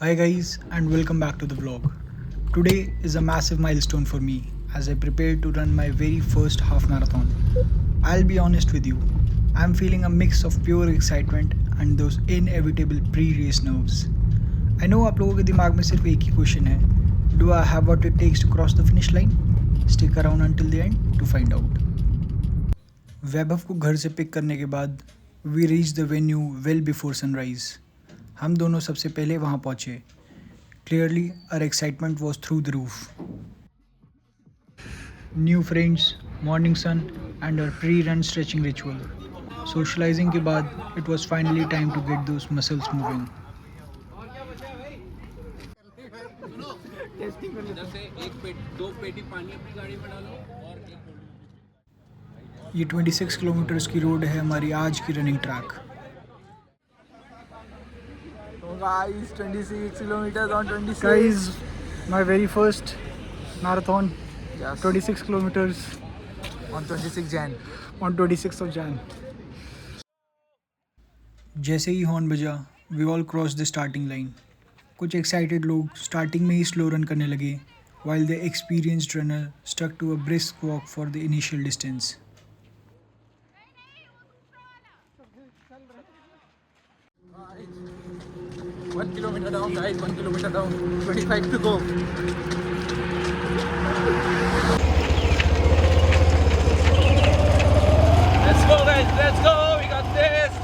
Hi guys and welcome back to the vlog. Today is a massive milestone for me as I prepare to run my very first half marathon. I'll be honest with you, I'm feeling a mix of pure excitement and those inevitable pre-race nerves. I know आप लोगों के दिमाग में सिर्फ एक ही question है, Do I have what it takes to cross the finish line? Stick around until the end to find out. Vaibhav को घर से पिक करने के बाद we reach the venue well before sunrise. हम दोनों सबसे पहले वहाँ पहुँचे. Clearly, our excitement was through the roof. New friends, morning sun, and our pre-run stretching ritual. Socializing के बाद, it was finally time to get those muscles moving. ये 26 kilometres की रोड है हमारी आज की running track. Guys, 26 kilometers on 26. Guys, my very first marathon, Yes. 26 kilometers On 26 Jan. on 26th of Jan. जैसे ही horn बजा, we all crossed the starting line. कुछ excited लोग स्टार्टिंग में ही स्लो रन करने लगे, while the experienced runner stuck to a brisk walk for the initial distance. One kilometer down, guys. 1 kilometer down. 25 to go. Let's go, guys. Let's go. We got this.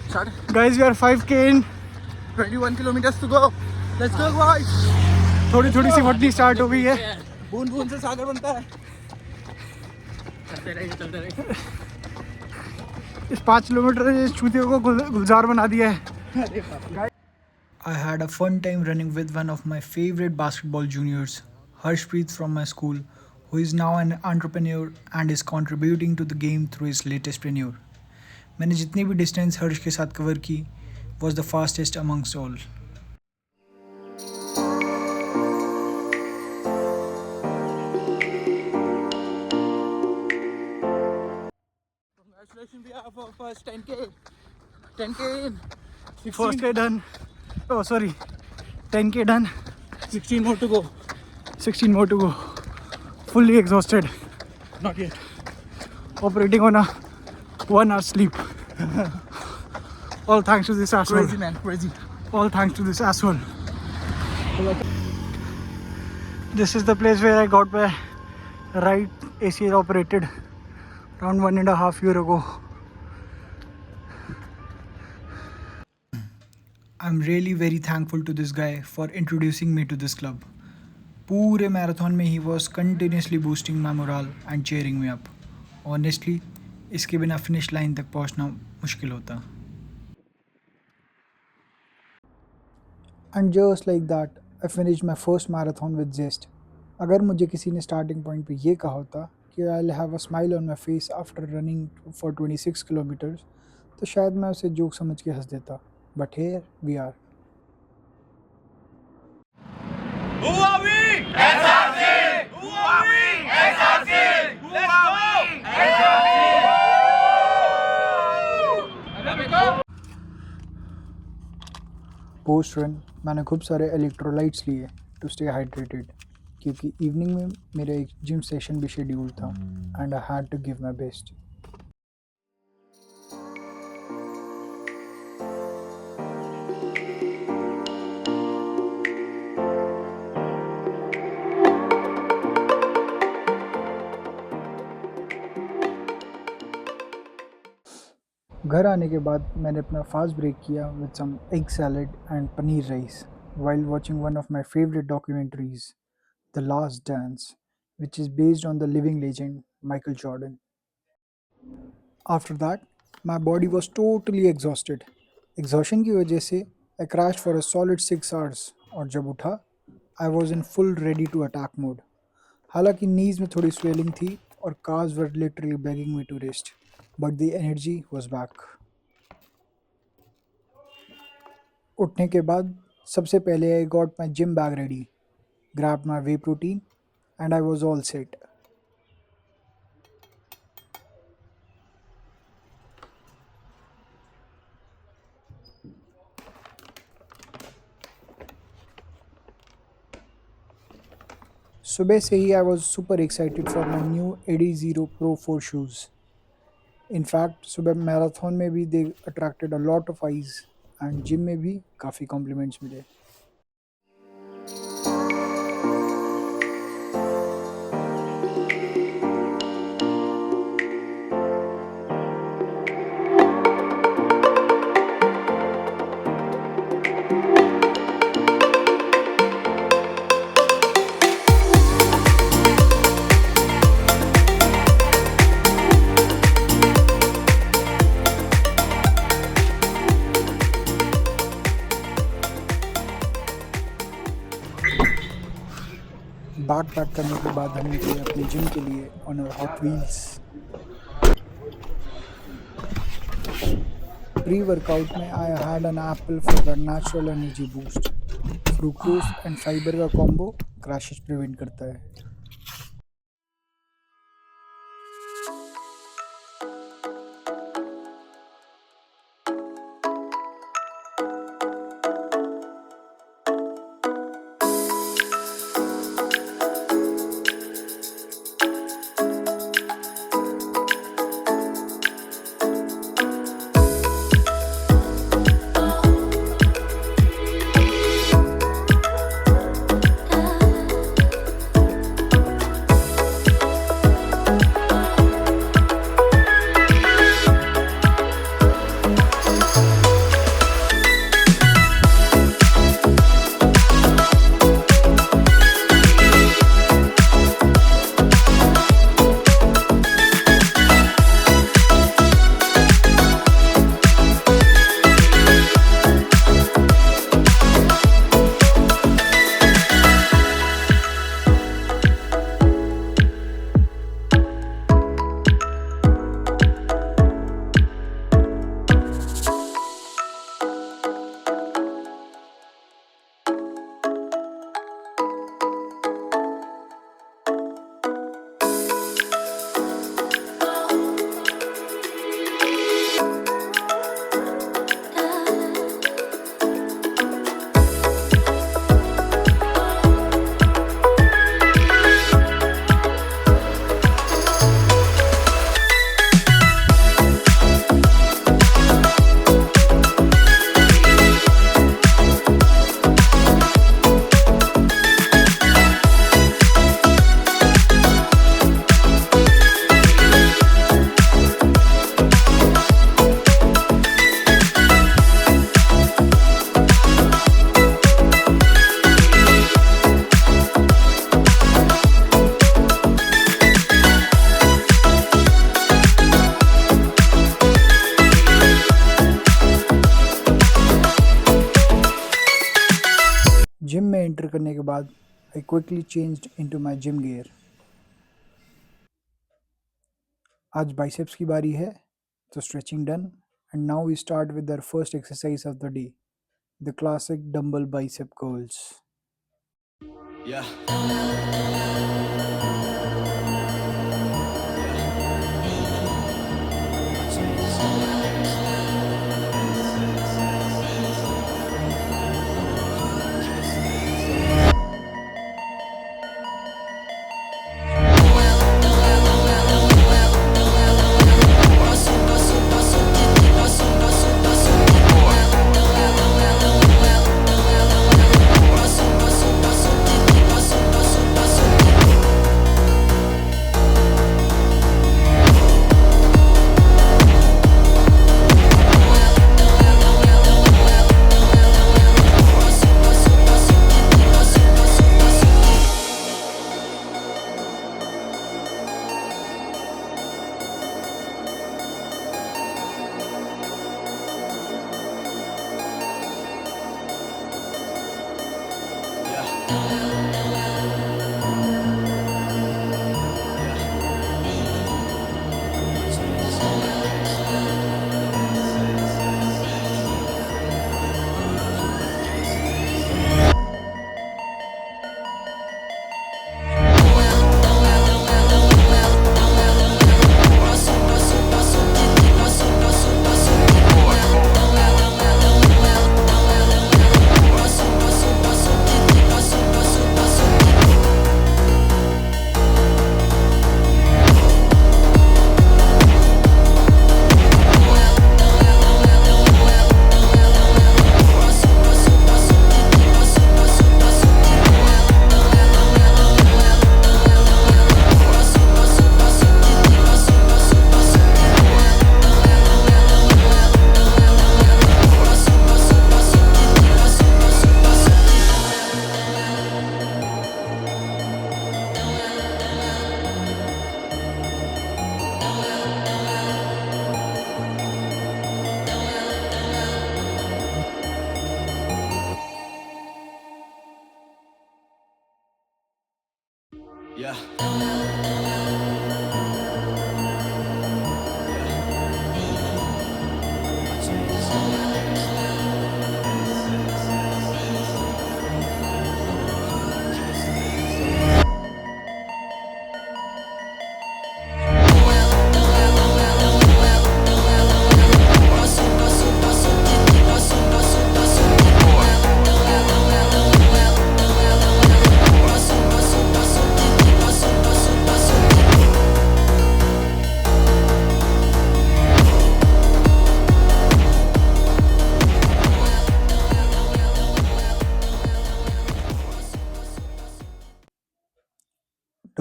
Start. Guys, we are 5k in. 21 kilometers to go. Let's go, guys. थोड़ी थोड़ी सी फटनी start हो गई है. बूंद बूंद से सागर बनता है. चलते रहिए. इस 5 किलोमीटर ने चूतियों को गुलजार बना दिया है. I had a fun time running with one of my favorite basketball juniors, Harshpreet from my school, who is now an entrepreneur and is contributing to the game through his latest preneur. मैंने जितनी भी distance हर्ष के साथ cover की was the fastest amongst all. Congratulations, we have our first 10k. 10k in. 16, First K done. Oh sorry, 10k done. 16 more to go. 16 more to go. Fully exhausted. Not yet. Operating on a 1 hour sleep. All thanks to this asshole. Crazy, man. Crazy. All thanks to this asshole. This is the place where I got my right ACL operated around 1.5 years ago. I'm really very thankful to this guy for introducing me to this club. पूरे marathon में he was continuously boosting my morale and cheering me up. Honestly, इसके बिना finish line तक पहुंचना मुश्किल होता. And just like that, I finished my first marathon with zest. अगर मुझे किसी ने स्टार्टिंग पॉइंट पे ये कहा होता कि I'll have a smile on my face after running for 26 kilometers, तो शायद मैं उसे जोक समझ के हंस देता. But here we are. Who are we? SRC! Who are we? SRC! Let's go! SRC! Post run मैंने खूब सारे इलेक्ट्रोलाइट्स लिए टू स्टे हाइड्रेटेड क्योंकि इवनिंग में मेरा एक जिम सेशन भी शेड्यूल था and I had to give my best. घर आने के बाद मैंने अपना फास्ट ब्रेक किया with some egg salad and paneer rice while watching one of my favorite documentaries, The Last Dance, which is based on the living legend Michael Jordan. After that, my body was totally exhausted. Exhaustion की वजह से I crashed for a solid 6 hours और जब उठा I was in full ready to attack mode. हालांकि knees में थोड़ी swelling थी और calves were literally begging me to rest. but the energy was back. उठने के बाद सबसे पहले I got my gym bag ready, grabbed my whey protein, and I was all set. सुबह से ही I was super excited for my new Eddie Zero Pro 4 shoes. In fact, सुबह marathon में भी they attracted a lot of eyes and gym में भी काफ़ी compliments मिले. Bag pack करने के बाद हम निकले अपने जिम के लिए on our hot wheels. Pre workout में I had an apple for the natural energy boost. Fructose and fibre का कॉम्बो क्रैशेस प्रिवेंट करता है. जिम में एंटर करने के बाद I quickly changed into my gym gear. आज बाइसेप्स की बारी है, तो stretching done and now we start with our first exercise of the day, the classic dumbbell bicep curls.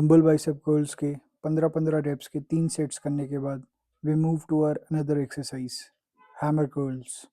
Dumbbell bicep curls के 15-15 रेप्स के 3 सेट्स करने के बाद we move to our another exercise, hammer curls.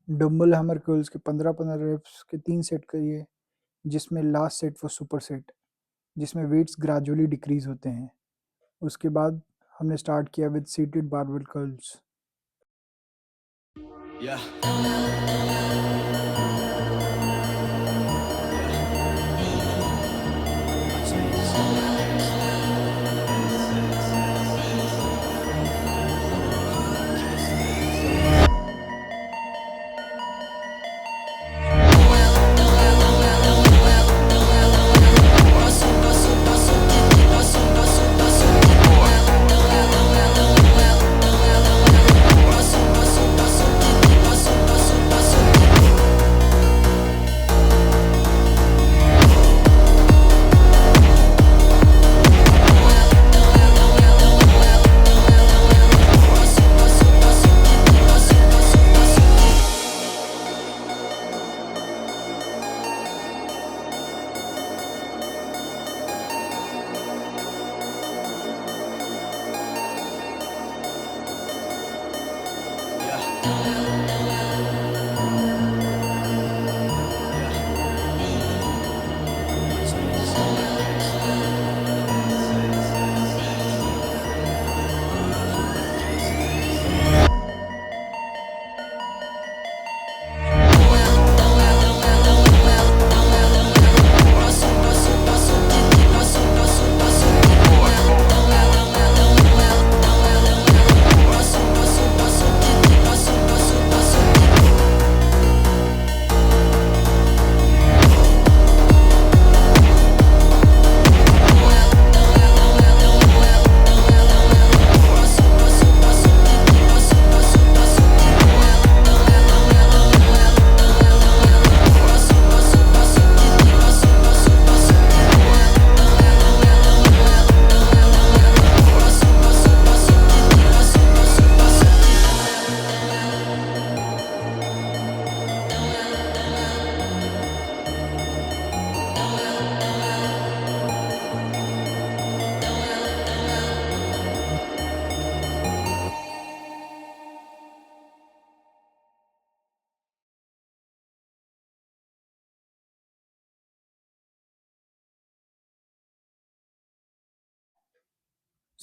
Dumbbell hammer curls के 15-15 reps के 3 set करिए, जिसमें last set वो सुपर सेट, जिसमें वेट्स ग्रेजुअली डिक्रीज होते हैं। उसके बाद हमने स्टार्ट किया with seated barbell curls.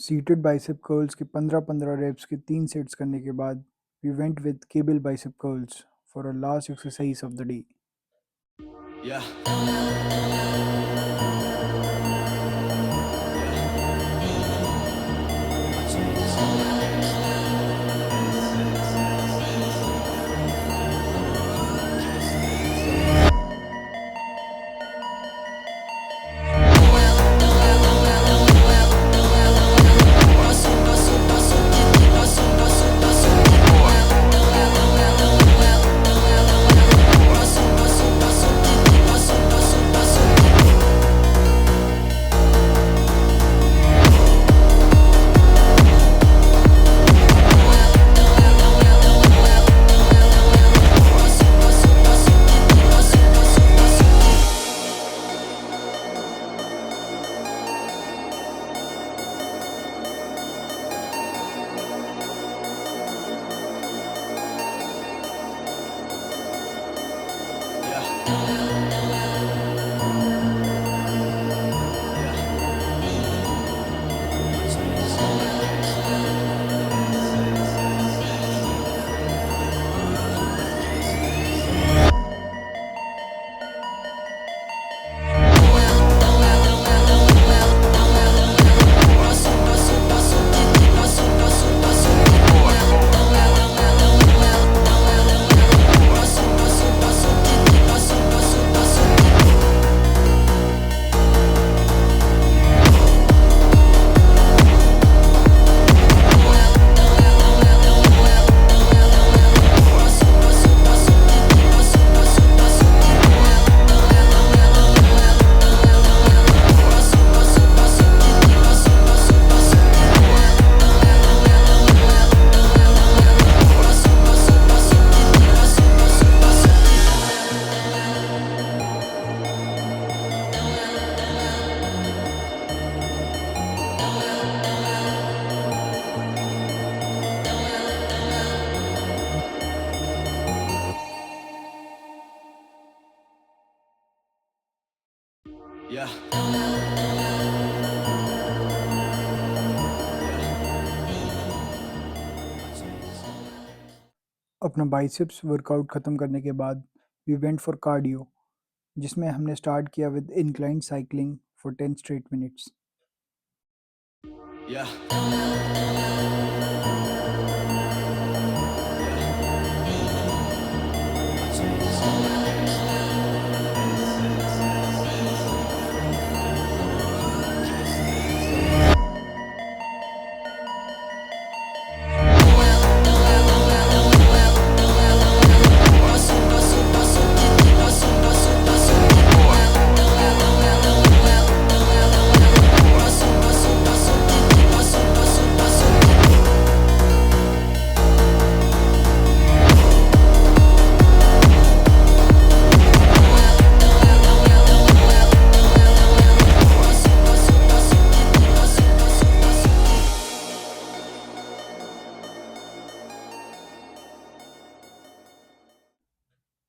Seated bicep curls के 15-15 रेप्स के 3 सेट्स करने के बाद we went with cable bicep curls for a last exercise of the day. अपना बाइसेप्स वर्कआउट ख़त्म करने के बाद वी वेंट फॉर कार्डियो, जिसमें हमने स्टार्ट किया with inclined cycling for 10 straight minutes.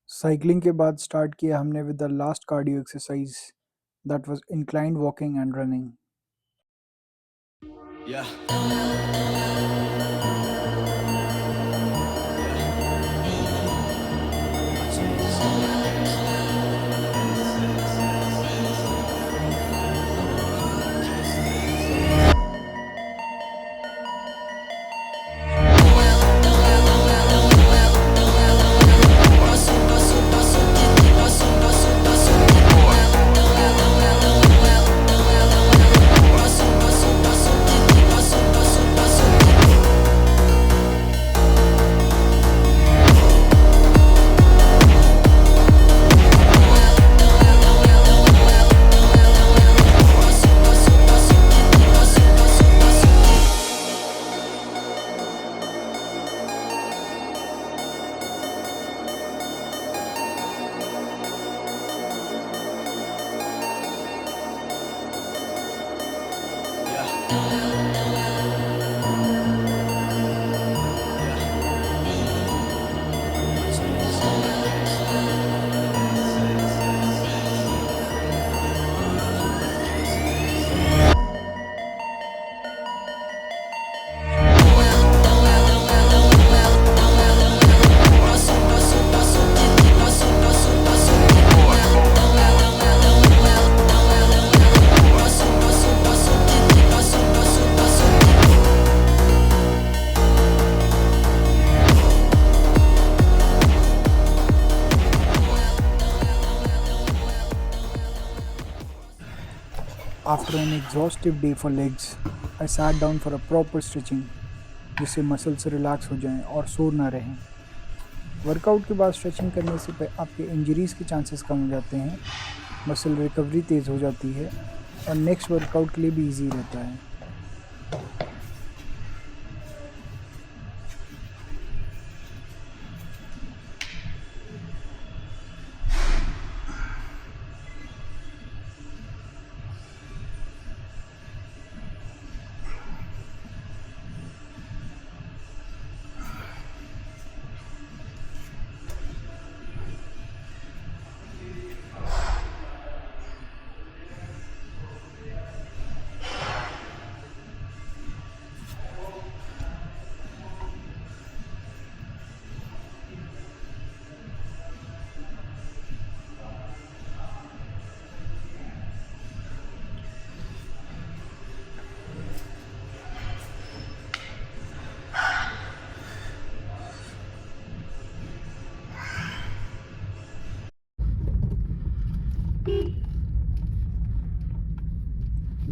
Cycling के बाद स्टार्ट किया हमने with the last cardio exercise that was inclined walking and running. After an exhaustive day for legs, I sat down for a proper stretching जिससे muscles relax हो जाएं और शोर ना रहें। वर्कआउट के बाद स्ट्रेचिंग करने से आपके इंजरीज़ के चांसेस कम हो जाते हैं, मसल रिकवरी तेज़ हो जाती है और नेक्स्ट वर्कआउट के लिए भी इजी रहता है।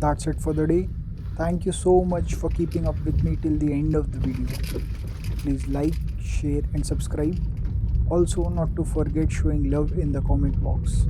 That's it for the day. Thank you so much for keeping up with me till the end of the video. Please like, share and subscribe. Also not to forget showing love in the comment box.